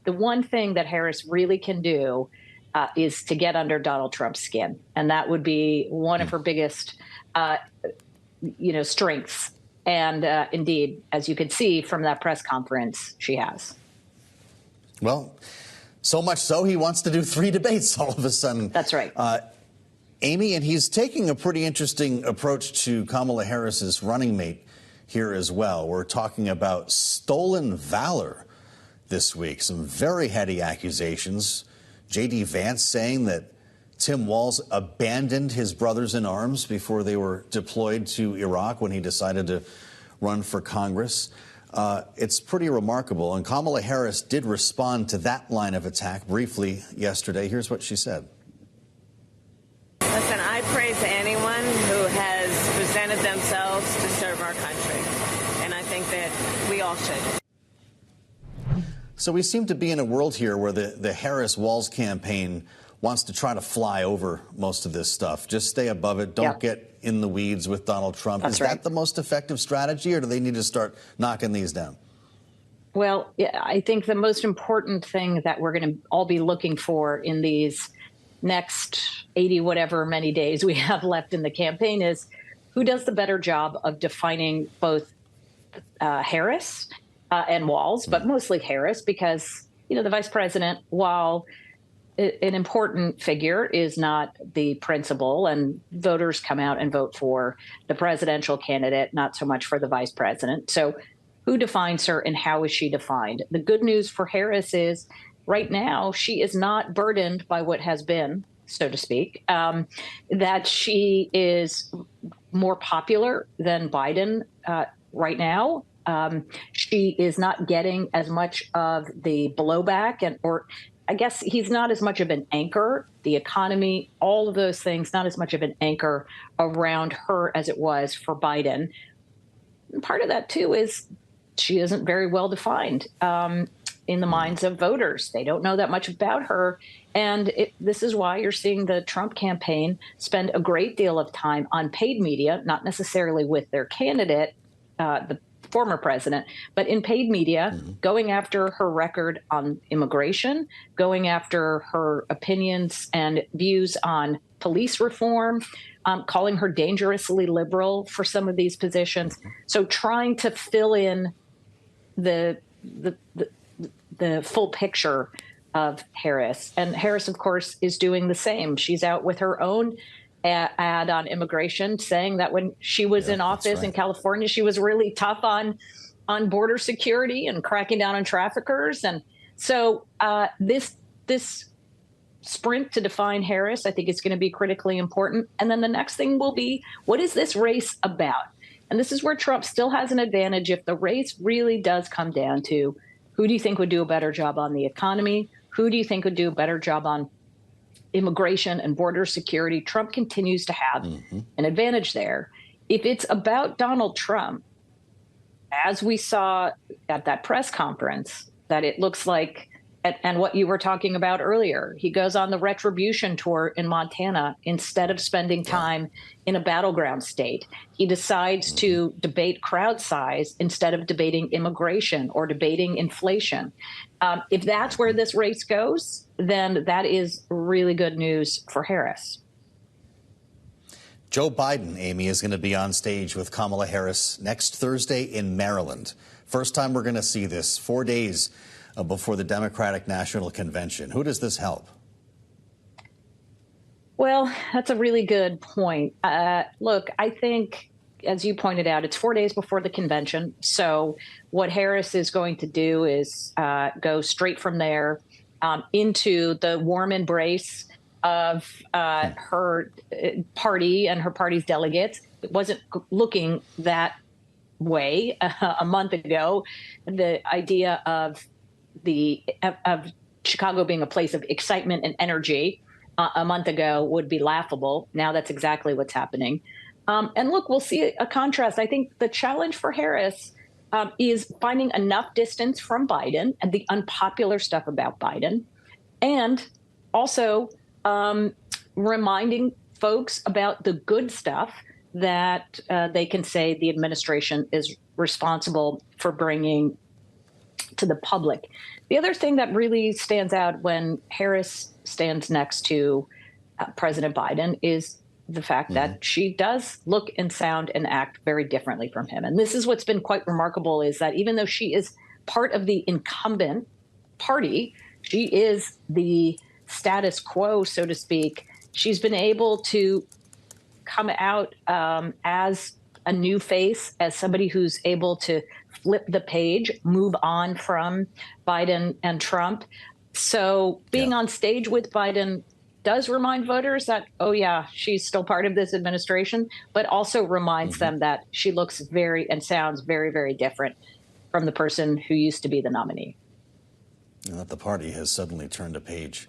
the one thing that Harris really can do is to get under Donald Trump's skin, and that would be one of her biggest, uh, strengths. And indeed, as you could see from that press conference, she has. Well, so much so he wants to do 3 debates all of a sudden. That's right. Amy, and he's taking a pretty interesting approach to Kamala Harris's running mate here as well. We're talking about stolen valor this week. Some very heady accusations. J.D. Vance saying that Tim Walz abandoned his brothers in arms before they were deployed to Iraq when he decided to run for Congress. It's pretty remarkable. And Kamala Harris did respond to that line of attack briefly yesterday. Here's what she said. Listen, I praise anyone who has presented themselves to serve our country. And I think that we all should. So we seem to be in a world here where the Harris-Walz campaign wants to try to fly over most of this stuff. Just stay above it. Don't get in the weeds with Donald Trump. That's Is right. that the most effective strategy, or do they need to start knocking these down? Well, yeah, I think the most important thing that we're going to all be looking for in these next 80 whatever many days we have left in the campaign is who does the better job of defining both Harris and Walz, but mostly Harris, because, the vice president, while an important figure, is not the principal, and voters come out and vote for the presidential candidate, not so much for the vice president. So who defines her and how is she defined? The good news for Harris is right now she is not burdened by what has been, so to speak, that she is more popular than Biden right now. She is not getting as much of the blowback, or I guess he's not as much of an anchor. The economy, all of those things, not as much of an anchor around her as it was for Biden. And part of that, too, is she isn't very well defined in the minds of voters. They don't know that much about her. And this is why you're seeing the Trump campaign spend a great deal of time on paid media, not necessarily with their candidate, the former president, but in paid media, going after her record on immigration, going after her opinions and views on police reform, calling her dangerously liberal for some of these positions. So trying to fill in the full picture of Harris. And Harris, of course, is doing the same. She's out with her own ad on immigration, saying that when she was in office in California, she was really tough on border security and cracking down on traffickers. And so this sprint to define Harris, I think, is going to be critically important. And then the next thing will be, what is this race about? And this is where Trump still has an advantage if the race really does come down to who do you think would do a better job on the economy? Who do you think would do a better job on immigration and border security? Trump continues to have an advantage there. If it's about Donald Trump, as we saw at that press conference, that it looks like, and what you were talking about earlier, he goes on the retribution tour in Montana instead of spending time in a battleground state. He decides to debate crowd size instead of debating immigration or debating inflation. If that's where this race goes, then that is really good news for Harris. Joe Biden, Amy, is going to be on stage with Kamala Harris next Thursday in Maryland. First time we're going to see this, 4 days before the Democratic National Convention. Who does this help? Well, that's a really good point. Look, I think, as you pointed out, it's 4 days before the convention. So what Harris is going to do is go straight from there into the warm embrace of her party and her party's delegates. It wasn't looking that way a month ago. The idea of Chicago being a place of excitement and energy a month ago would be laughable. Now that's exactly what's happening. And look, we'll see a contrast. I think the challenge for Harris is finding enough distance from Biden and the unpopular stuff about Biden, and also reminding folks about the good stuff that they can say the administration is responsible for bringing to the public. The other thing that really stands out when Harris stands next to President Biden is the fact that she does look and sound and act very differently from him. And this is what's been quite remarkable, is that even though she is part of the incumbent party, she is the status quo, so to speak. She's been able to come out as a new face, as somebody who's able to flip the page, move on from Biden and Trump. So being on stage with Biden does remind voters that, oh, yeah, she's still part of this administration, but also reminds them that she looks very and sounds very, very different from the person who used to be the nominee. And that the party has suddenly turned a page.